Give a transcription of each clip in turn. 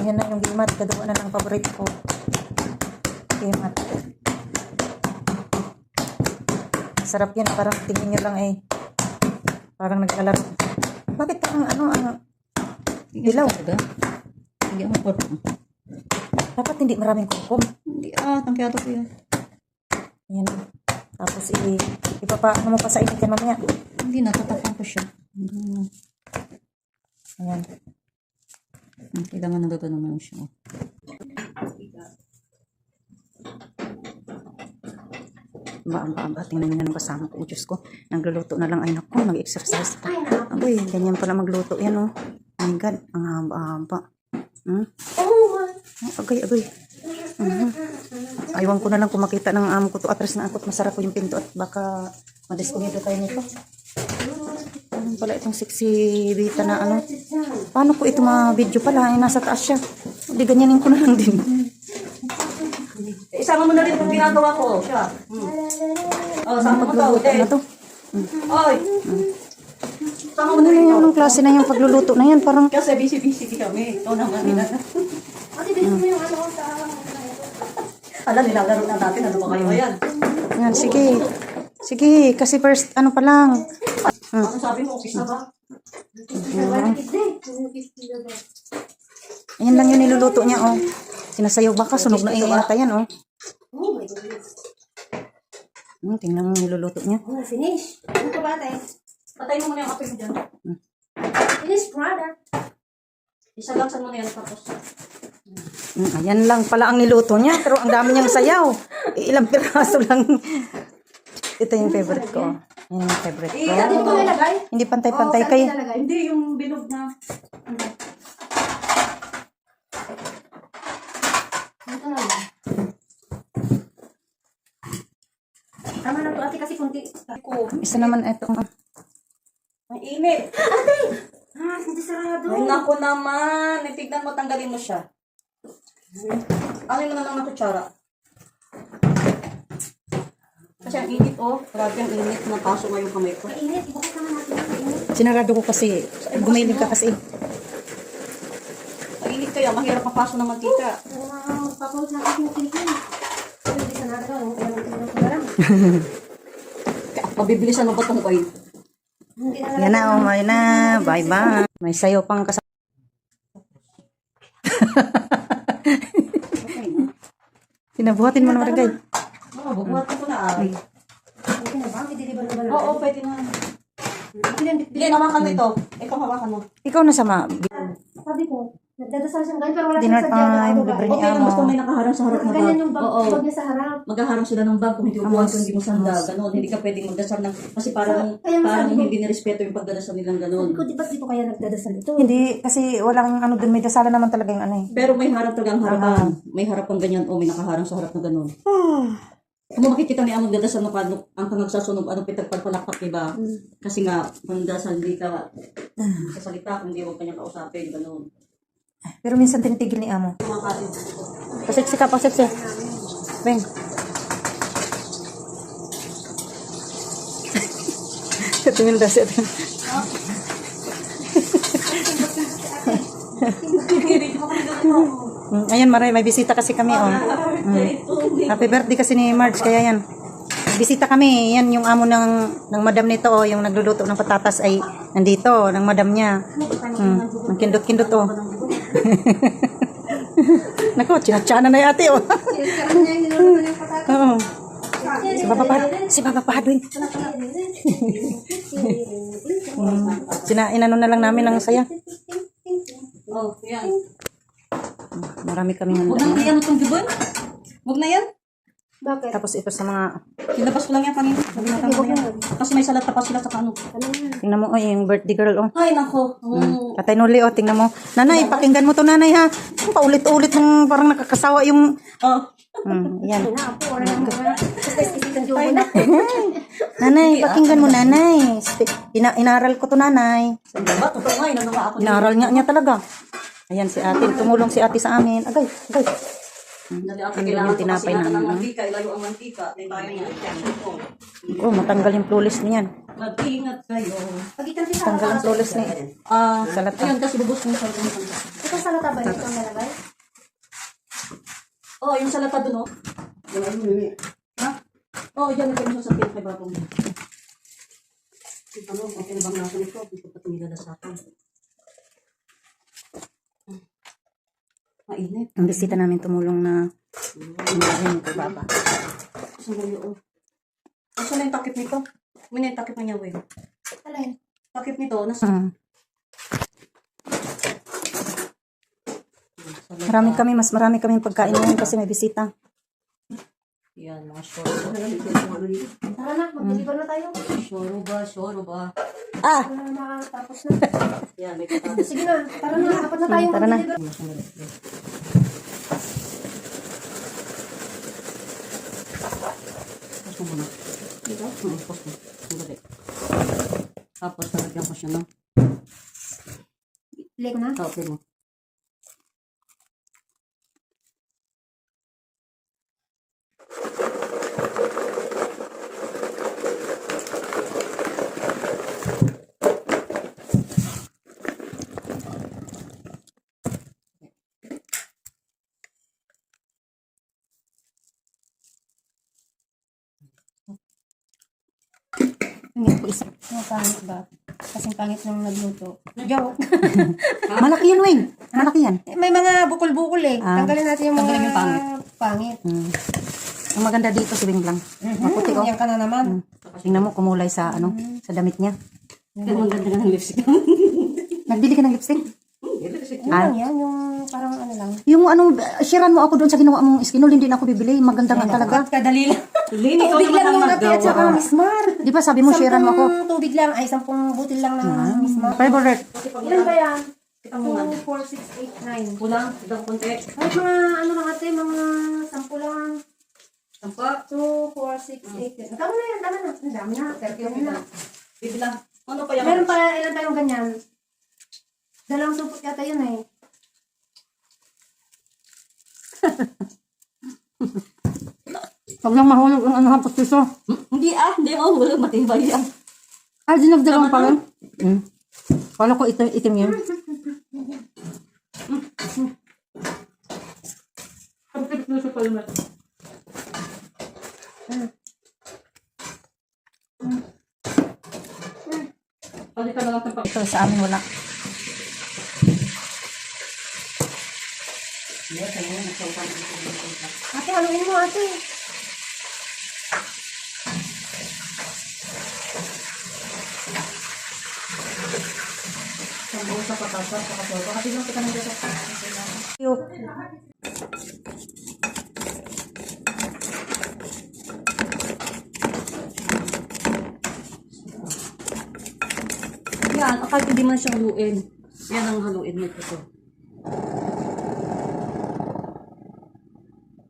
Yan na yung gimat. Kagawa na ng paborito ko. Gimat. Sarap yan. Parang tingin nyo lang eh. Parang naglalaro. Bakit ang dilaw? Hindi ako kurkum. Dapat hindi maraming kurkum. Hindi tangkiyado ko yan. Yan. Tapos ano mo pa sa init yan mamaya. Hindi, natatapan ko siya. Ayan. Kailangan nagagano naman siya. Ba, tingnan nyo na ng kasama ko. Diyos ko, nagluluto na lang. Ay naku, mag-exercise pa. Aboy, ganyan pala magluto. Yan oh. Oh my God, ang haba-haba. Agay. Aywan ko na lang kung makita ng amo ko to. Atras na akot, masarap ko yung pinto at baka madiskumido tayo nito. Ano pala itong sexy Vita na ano. Paano ko ito ma-video pala? Ay, nasa taas siya. Hindi, ganyanin ko na lang din. Isama mo na rin kung ginagawa ko. Siya. Sama mo to. Ano to? Oy! Sama mo Ano na na rin to. yung klase na yung pagluluto na yan? Parang, Kasi busy-busy kami. Ito naman. Nilalaro na natin. Ano ba kayo yan? yan, sige. Sige, kasi first, ano pa lang. Ano sabi mo? Office na ba? Ayan lang yung niluluto niya, oh. Sinasayaw baka, sunog na yata yan, oh. Oh my goodness. Tingnan mo yung niluluto niya. Oh, finish. Ano ka ba, tayo? Patay mo muna yung apoy mo dyan. Finish product. Isalaksan mo na yan tapos. Ayan lang pala ang niluto niya, pero ang dami niyang sayaw. Ilang piraso lang. Ito yung favorite ko. Yan yung favorite ko. Dito ko nilagay? Hindi pantay-pantay kayo. Hindi, yung bilog na. Dito na lang. Tama na to, ate, kasi kunti. Isa naman ito. Ang init. Hindi sarado. Ay, naku naman. Tignan mo, tanggalin mo siya. Alin mo na lang ng kutsara. Kasi ang init, oh. Grabe ang init. Napaso nga yung kamay ko. Mainit, ibukot naman natin ang mainit. Sinarado ko kasi. Gumilig ka kasi. Ang init kaya, mahirap mapaso ng mantika. Wow, papawag na aking kinikin. Hindi sarado ka, kaya magtulong ko na lang. Mabibilisan mo ba itong oil? Yan na, oh. May na. Bye-bye. May sayo pang kasama. Sinabuhatin mo naman guys. Oo, bubuhatin ko na ay. Hindi na ba? Dideliver ko ba lang? Oo, pwede na. Hindi, nawakan mo ito. Ikaw hawakan mo. Ikaw na sama. Sabi ko, nagdadasal siyang ganyan, pero wala Dinner siyang sadya na time, ano ba? libre ni Okay lang, amo. basta may nakaharang sa harap na Ganyan bag. yung bag, Oo. bag niya sa harap. Maghaharang sila ng bag kung hindi upuan kung hindi mo sanda. Ganon. Hindi ka pwedeng magdasal ng... Kasi parang Kaya nga sabi ko- hindi nirespeto yung pagdadasal nilang ganon. Sabi ko, di ba dito kaya nagdadasal ito? Hindi, kasi walang ano dun. May dasalan naman talaga yung ano eh. Pero may harap talaga ang harapan. May harap ang ganyan o may nakaharang sa harap na ganon. Kung makikita ni Among dadasal na paano ang nagsasunod, anong pitagpagpalakpak, diba? Kasi nga, mandasal hindi ka kasalita kung hindi mo kanyang kausapin, ganon. Pero minsan tinitigil ni amo. Pasiksi ka, pasiksi. Beng. Tumil daw siya. Ayan, Maray, may bisita kasi kami, oh. Happy birthday kasi ni Marge, kaya yan. Bisita kami, yan yung amo ng madam nito, oh, yung nagluluto ng patatas ay nandito, ng madam niya. Ang kindot-kindot, oh. Naku, chinachana na yung ate, oh. Oo. Si Baba Padoy. Inano na lang namin ng saya. Oh, yan. Marami kami Huwag na yan itong gibon. Huwag na yan. Bakit? Tapos ito sa mga, Nilabas ko lang yan kanina. Kasi may salata pa sila sa kano. tingnan mo, oh, yung birthday girl, oh. Ay, nako. Tatay Noli, oh, tingnan mo. Nanay, pakinggan mo to, nanay, ha. Paulit-ulit ng parang nakakasawa yung, Oh. yan. Na po, wala naman ba? Basta isitan jobo na. Nanay, pakinggan mo, nanay. Inaral ko to, nanay. Ba, totoo nga, inano nga ako. Inaral niya talaga. Ayan si ate, tumulong si ate sa amin. Agay. Dali ako Ang kailangan yung ko tinapay kasi ng namin, mantika, ilayo ang mantika. May bayan niya. Oh, matanggal yung plulis niyan. Mag-ingat kayo. Pagitan si Tanggal ang plulis ni. Ah, Salata. ayun, kasi bubos mo sa mga Itong salata ba ito ang nalagay? Oh, yung sa lata dun, oh. Wala mo nini. Ha? Oh, yan, nagkaroon sa sakin kay Babong. Ano, okay na bang nasa nito? Hindi ko pa tumila sa akin. Mainit. Ang bisita namin tumulong na tumulong ito, baba. Saan na yun? Saan na yung takip nito? May na yung takip na niya, Weng. Alin? Takip nito, nasa... Marami kami pagkain ngayon kasi may bisita. Yan, mga short. Tara na, mag-deliver na tayo. Shoro ba? Ah! Para makatapos na. Yan, may patatas. Sige na, tara na, apat na tayo Tara na. mag-deliver. Tapos mo muna. Dito? Tapos mo. Sandali. Tapos, talagyan ko siya, no? Play ko na. Tapos mo. Hindi ko isa. Ang pangit ba? Kasing pangit nung nagluto. Joke. Malaki yan, Weng. Malaki yan. May mga bukol-bukol eh. Ah. Tanggalin natin yung mga Tanggalin yung pangit. Ang maganda dito si Weng lang. Maputi, oh. Yan ka na naman. Tingnan mo, kumulay sa, sa damit niya. Ganun ganda nga ng lipstick. Nagbili ka ng lipstick? Ano lang yan? Yung parang ano lang. Yung sharean mo ako doon sa ginawa mong skinol, hindi na ako bibili. Maganda nga talaga. Kadali lang. Lini, ikaw Tubig lang naman yung ang kape at saka naggawa. mismar. Di ba sabi mo, sharean mo ako? 10 tubig lang. Ay, 10 butil lang ng mismar. Favorite. Ilan ba yan? Kita mo nga. 2, 4, 6, 8, 9. Kulang, idang konti. Ay, mga ano lang ate, mga 10 lang. Tampa. 2, 4, 6, 8, 10. Tama na yan, tama na. Ang dami na. 30 na. Bibilang. Ano pa yan? Meron pa ilan tayong ganyan. Dalawang supot yata yun eh. Huwag lang mahulog ang hapos piso. Hindi hindi ako. Walang matibay yan. Ah, dinagdagan pa lang. Kala ko itim yun. Pwede ka na lang sa Ito sa amin wala. Ate, haluin mo ate. Sambo sa patatas, sa kasol. Kasi lang kita ng dasa. Yung Yan, kahit hindi man siya haluin. Yan ang haluin mo ito.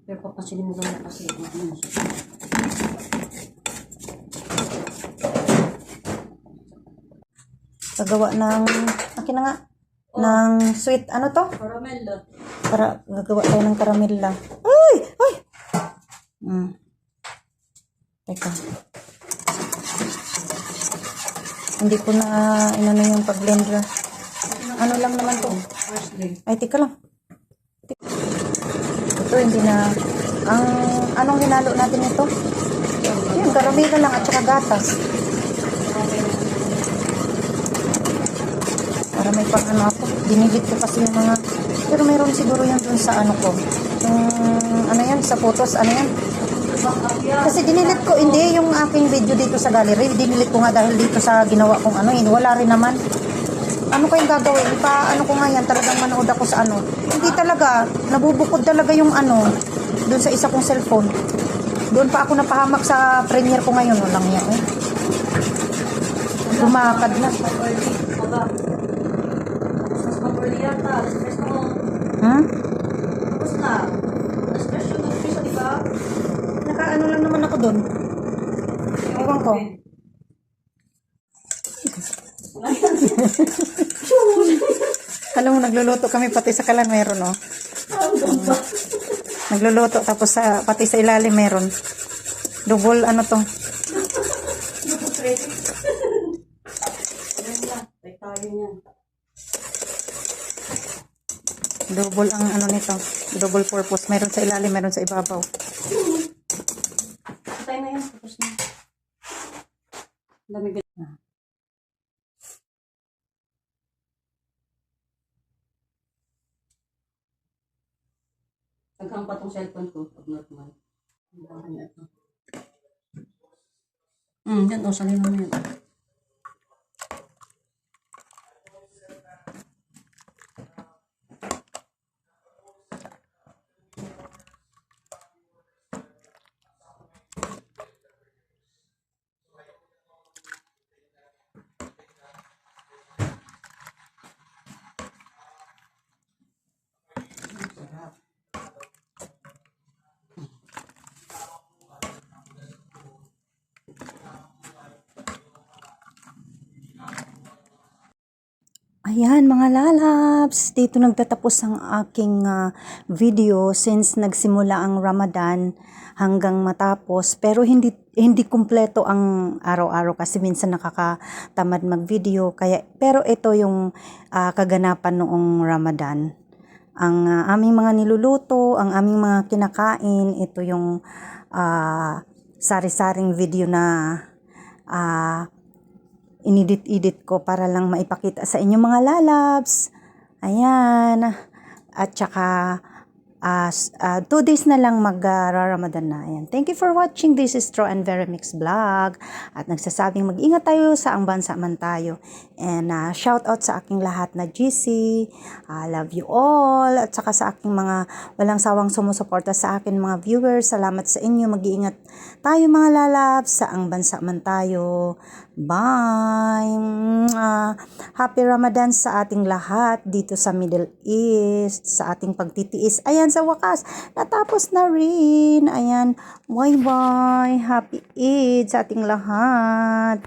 Pero papasinin mo lang kasi ano siya. gagawa ng, akin na nga, ng sweet, ano to? Caramel. Para gagawa tayo ng karamela. Ay! Ay! Teka. Hindi ko na inano yung pag-blender. Ano lang naman to? First day. Ay, tika lang. Ito, hindi na. Anong hinalo natin ito? Yung karamela lang at saka gatas. Para may pang ano ako. Dinilit ko kasi yung mga... Pero meron siguro yan dun sa ano ko. Yung ano yan, sa photos, ano yan? Kasi dinilit ko, hindi yung aking video dito sa gallery. Dinilit ko nga dahil dito sa ginawa kong ano, wala rin naman. Ano kayong gagawin? Ano ko nga yan, talagang manood ako sa ano. Hindi talaga, nabubukod talaga yung ano, doon sa isa kong cellphone. Doon pa ako napahamak sa premiere ko ngayon. Walang yan eh. Lumakad na. Mas mag-early yata. Alas 3 na ako. Ha? Tapos na. Alas 3 yung nag-umpisa, di ba? Nakaano lang naman ako doon. Ewan ko. Alam mo, nagluluto kami pati sa kalan meron, oh. Nagluluto tapos pati sa ilalim meron. Double ano to. Ay, tayo niyan. Double ang ano nito. Double purpose. Meron sa ilalim, meron sa ibabaw. Patay na yan. Tapos na. Dami ganyan. Naghang pa tong cellphone ko. Pag normal. Ang dami na ito. Yan o. Salin mo yan. Ayan mga lalabs, dito nagtatapos ang aking video since nagsimula ang Ramadan hanggang matapos. Pero hindi kumpleto ang araw-araw kasi minsan nakakatamad mag-video. Pero ito yung kaganapan noong Ramadan. Ang aming mga niluluto, ang aming mga kinakain, ito yung sari-saring video na inedit ko para lang maipakita sa inyo mga lalabs. Ayan. At saka 2 days na lang mag-Ramadan na. Ayan. Thank you for watching. This is Tro and Veremix Vlog. At nagsasabing mag-ingat tayo sa ang bansa man tayo. And shout out sa aking lahat na GC. Love you all. At saka sa aking mga walang sawang sumusuporta sa akin mga viewers. Salamat sa inyo. Mag-iingat tayo mga lalabs sa ang bansa man tayo. Bye! Happy Ramadan sa ating lahat dito sa Middle East, sa ating pagtitiis. Ayan, sa wakas, natapos na rin. Ayan, bye-bye. Happy Eid sa ating lahat.